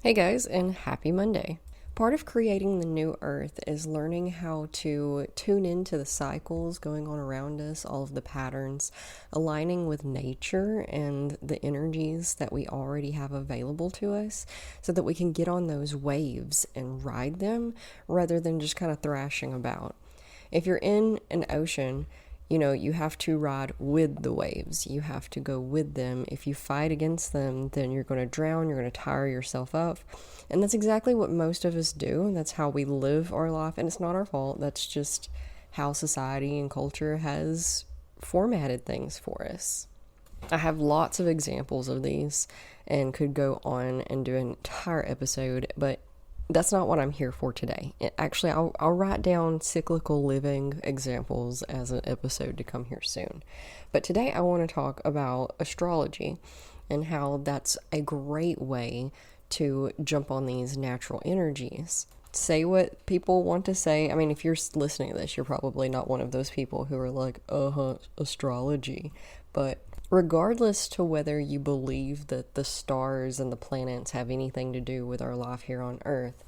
Hey guys, and happy Monday. Part of creating the new earth is learning how to tune into the cycles going on around us, all of the patterns, aligning with nature and the energies that we already have available to us so that we can get on those waves and ride them rather than just kind of thrashing about. If you're in an ocean, you have to ride with the waves. You have to go with them. If you fight against them, then you're going to drown. You're going to tire yourself up. And that's exactly what most of us do. That's how we live our life. And it's not our fault. That's just how society and culture has formatted things for us. I have lots of examples of these and could go on and do an entire episode, but that's not what I'm here for today. I'll write down cyclical living examples as an episode to come here soon. But today I want to talk about astrology and how that's a great way to jump on these natural energies. Say what people want to say. I mean, if you're listening to this, you're probably not one of those people who are like, astrology. But regardless to whether you believe that the stars and the planets have anything to do with our life here on Earth,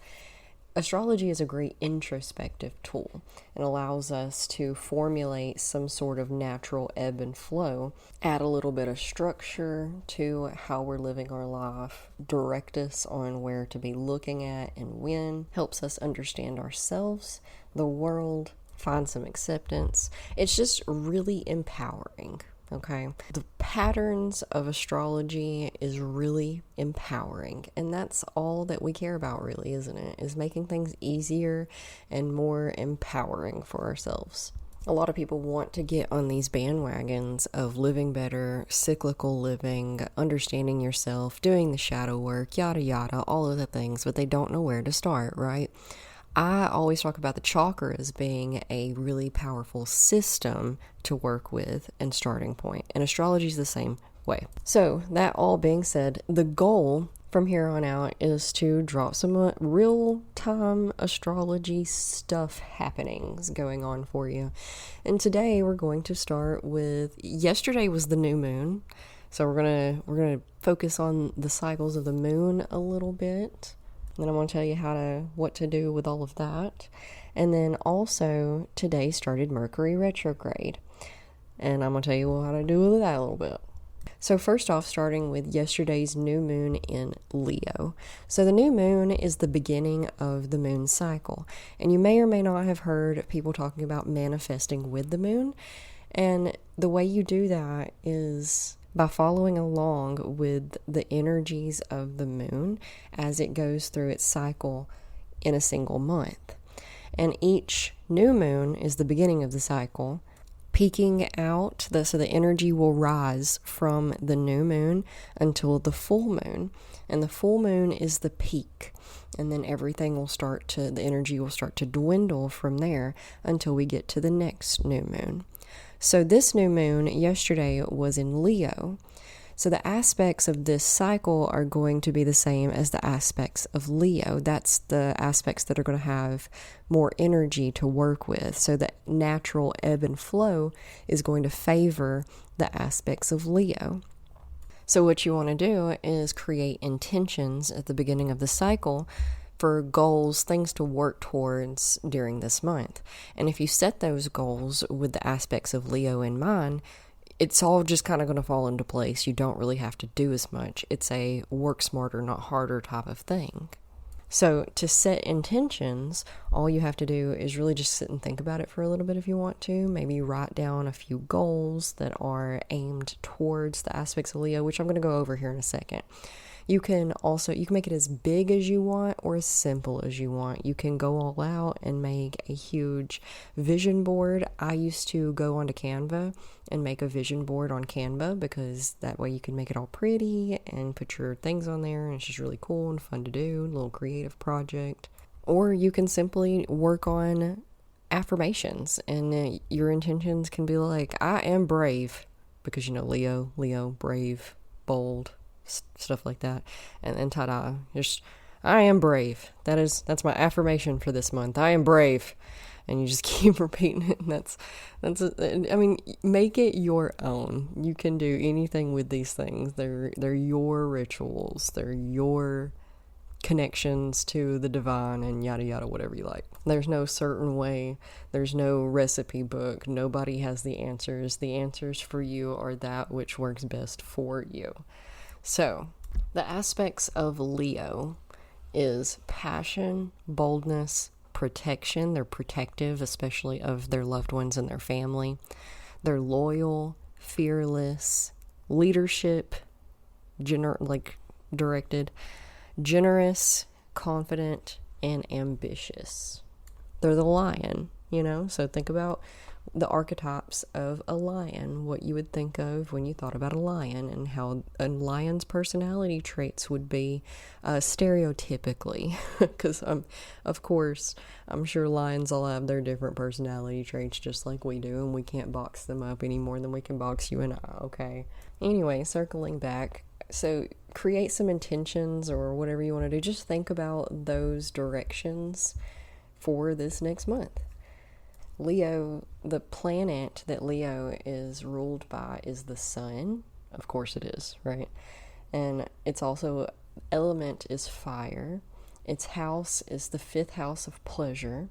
astrology is a great introspective tool and allows us to formulate some sort of natural ebb and flow, add a little bit of structure to how we're living our life, direct us on where to be looking at and when, helps us understand ourselves, the world, find some acceptance. It's just really empowering. Okay, the patterns of astrology is really empowering, and that's all that we care about, really, isn't it? Is making things easier and more empowering for ourselves. A lot of people want to get on these bandwagons of living better, cyclical living, understanding yourself, doing the shadow work, yada yada, all of the things, but they don't know where to start, right? I always talk about the chakras being a really powerful system to work with and starting point. And astrology is the same way. So that all being said, the goal from here on out is to drop some real-time astrology stuff happenings going on for you. And today we're going to start with, yesterday was the new moon. So we're gonna focus on the cycles of the moon a little bit. Then I'm going to tell you what to do with all of that. And then also today started Mercury Retrograde. And I'm going to tell you how to do with that a little bit. So first off, starting with yesterday's new moon in Leo. So the new moon is the beginning of the moon cycle. And you may or may not have heard people talking about manifesting with the moon. And the way you do that is by following along with the energies of the moon as it goes through its cycle in a single month. And each new moon is the beginning of the cycle, peaking out, so the energy will rise from the new moon until the full moon. And the full moon is the peak. And then the energy will start to dwindle from there until we get to the next new moon. So this new moon yesterday was in Leo. So the aspects of this cycle are going to be the same as the aspects of Leo. That's the aspects that are going to have more energy to work with. So the natural ebb and flow is going to favor the aspects of Leo. So what you want to do is create intentions at the beginning of the cycle for goals, things to work towards during this month. And if you set those goals with the aspects of Leo in mind, it's all just kind of going to fall into place. You don't really have to do as much. It's a work smarter, not harder type of thing. So to set intentions, all you have to do is really just sit and think about it for a little bit if you want to. Maybe write down a few goals that are aimed towards the aspects of Leo, which I'm going to go over here in a second. You can make it as big as you want or as simple as you want. You can go all out and make a huge vision board. I used to go onto Canva and make a vision board on Canva because that way you can make it all pretty and put your things on there, and it's just really cool and fun to do, a little creative project. Or you can simply work on affirmations, and your intentions can be like, I am brave, because Leo, brave, bold, stuff like that, and then ta-da, just I am brave. That's my affirmation for this month. I am brave. And you just keep repeating it, and make it your own. You can do anything with these things. They're your rituals. They're your connections to the divine and yada yada, whatever you like. There's no certain way, there's no recipe book, nobody has the answers. The answers for you are that which works best for you. So, the aspects of Leo is passion, boldness, protection. They're protective, especially of their loved ones and their family. They're loyal, fearless, leadership, directed, generous, confident, and ambitious. They're the lion, so think about the archetypes of a lion, what you would think of when you thought about a lion, and how a lion's personality traits would be stereotypically, because of course I'm sure lions all have their different personality traits just like we do, and we can't box them up any more than we can box you and I. Okay, anyway, circling back, so create some intentions or whatever you want to do. Just think about those directions for this next month. Leo, the planet that Leo is ruled by is the sun. Of course it is, right? And it's also, element is fire. Its house is the 5th house of pleasure.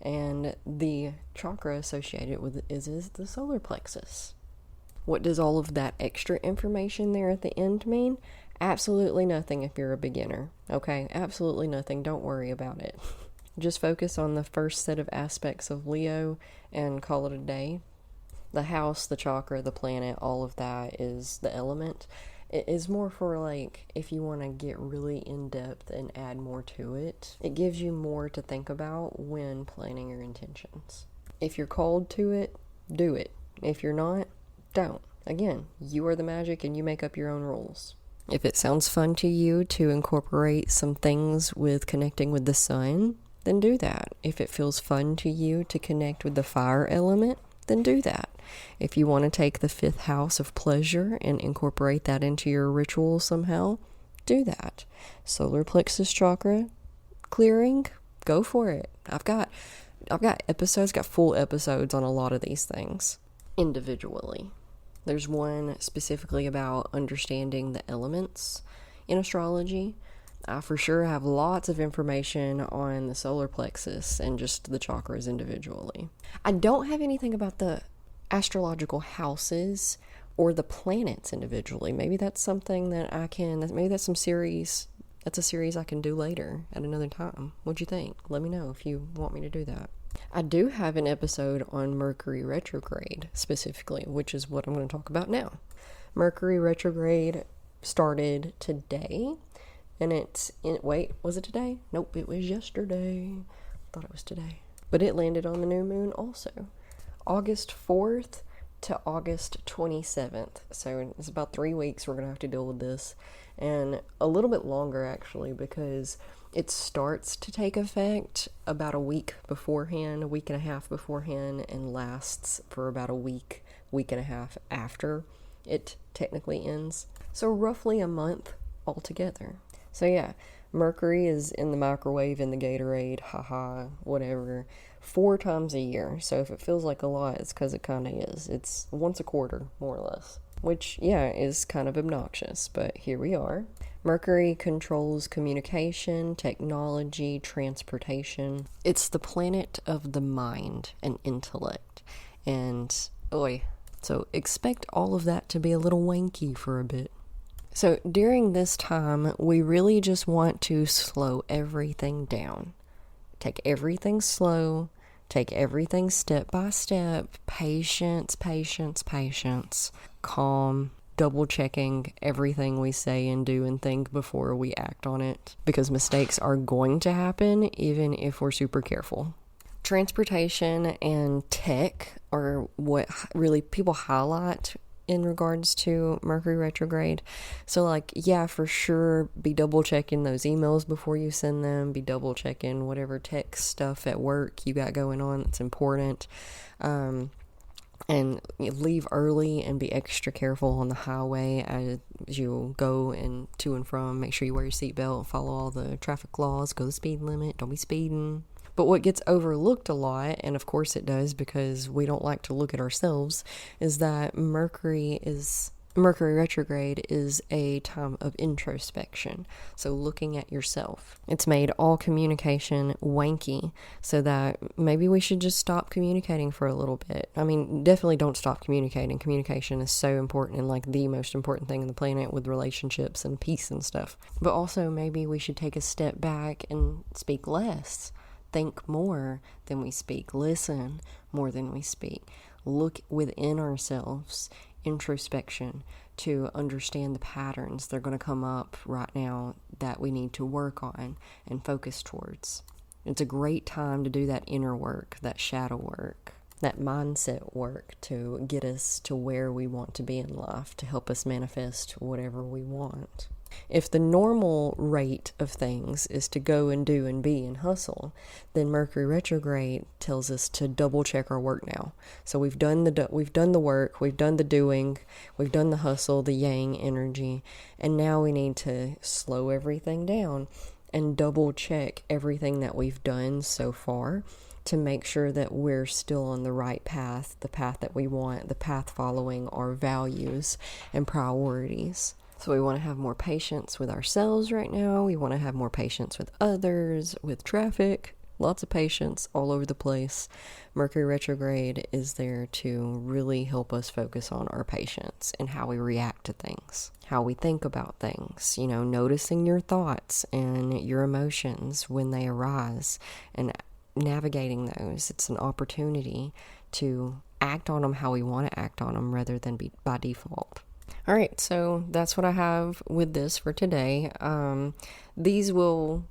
And the chakra associated with it is the solar plexus. What does all of that extra information there at the end mean? Absolutely nothing if you're a beginner, okay? Absolutely nothing. Don't worry about it. Just focus on the first set of aspects of Leo and call it a day. The house, the chakra, the planet, all of that is the element. It is more for if you want to get really in depth and add more to it. It gives you more to think about when planning your intentions. If you're called to it, do it. If you're not, don't. Again, you are the magic and you make up your own rules. If it sounds fun to you to incorporate some things with connecting with the sun, then do that. If it feels fun to you to connect with the fire element, then do that. If you want to take the 5th house of pleasure and incorporate that into your ritual somehow, do that. Solar plexus chakra clearing, go for it. I've got full episodes on a lot of these things individually. There's one specifically about understanding the elements in astrology. I for sure have lots of information on the solar plexus and just the chakras individually. I don't have anything about the astrological houses or the planets individually. Maybe that's something that maybe that's a series I can do later at another time. What'd you think? Let me know if you want me to do that. I do have an episode on Mercury Retrograde specifically, which is what I'm going to talk about now. Mercury Retrograde started today. And was it today? Nope, it was yesterday. Thought it was today. But it landed on the new moon also. August 4th to August 27th. So it's about 3 weeks we're going to have to deal with this. And a little bit longer actually, because it starts to take effect about a week beforehand, a week and a half beforehand, and lasts for about a week and a half after it technically ends. So roughly a month altogether. So yeah, Mercury is in the microwave, in the Gatorade, haha, whatever, 4 times a year. So if it feels like a lot, it's because it kind of is. It's once a quarter, more or less. Which, yeah, is kind of obnoxious, but here we are. Mercury controls communication, technology, transportation. It's the planet of the mind and intellect. And, so expect all of that to be a little wanky for a bit. So during this time, we really just want to slow everything down. Take everything slow, take everything step by step, patience, calm, double checking everything we say and do and think before we act on it, because mistakes are going to happen even if we're super careful. Transportation and tech are what really people highlight in regards to Mercury retrograde. So for sure, be double checking those emails before you send them, be double checking whatever tech stuff at work you got going on that's important, and leave early and be extra careful on the highway as you go to and from. Make sure you wear your seatbelt, follow all the traffic laws, go the speed limit, don't be speeding. But what gets overlooked a lot, and of course it does because we don't like to look at ourselves, is that Mercury is Mercury retrograde is a time of introspection, so looking at yourself. It's made all communication wanky, so that maybe we should just stop communicating for a little bit. I mean, definitely don't stop communicating. Communication is so important and like the most important thing on the planet with relationships and peace and stuff. But also maybe we should take a step back and speak less. Think more than we speak. Listen more than we speak. Look within ourselves. Introspection to understand the patterns that are going to come up right now that we need to work on and focus towards. It's a great time to do that inner work, that shadow work, that mindset work to get us to where we want to be in life, to help us manifest whatever we want. If the normal rate of things is to go and do and be and hustle, then Mercury retrograde tells us to double check our work now. So we've done the work, we've done the doing, we've done the hustle, the yang energy, and now we need to slow everything down and double check everything that we've done so far to make sure that we're still on the right path, the path that we want, the path following our values and priorities. So we want to have more patience with ourselves right now. We want to have more patience with others, with traffic, lots of patience all over the place. Mercury retrograde is there to really help us focus on our patience and how we react to things, how we think about things, noticing your thoughts and your emotions when they arise and navigating those. It's an opportunity to act on them how we want to act on them rather than be by default. All right, so that's what I have with this for today. These little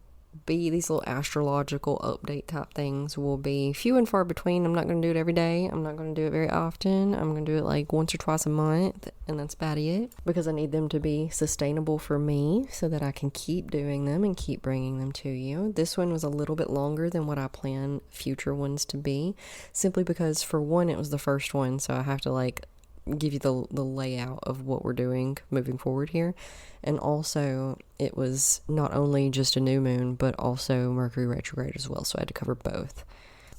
astrological update type things will be few and far between. I'm not going to do it every day. I'm not going to do it very often. I'm going to do it like once or twice a month, and that's about it, because I need them to be sustainable for me so that I can keep doing them and keep bringing them to you. This one was a little bit longer than what I plan future ones to be, simply because, for one, it was the first one, so I have to give you the layout of what we're doing moving forward here. And also, it was not only just a new moon, but also Mercury retrograde as well, so I had to cover both.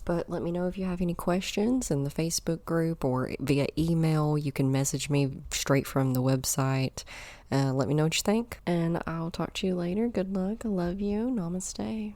But let me know if you have any questions in the Facebook group or via email. You can message me straight from the website. Let me know what you think, and I'll talk to you later. Good luck. I love you. Namaste.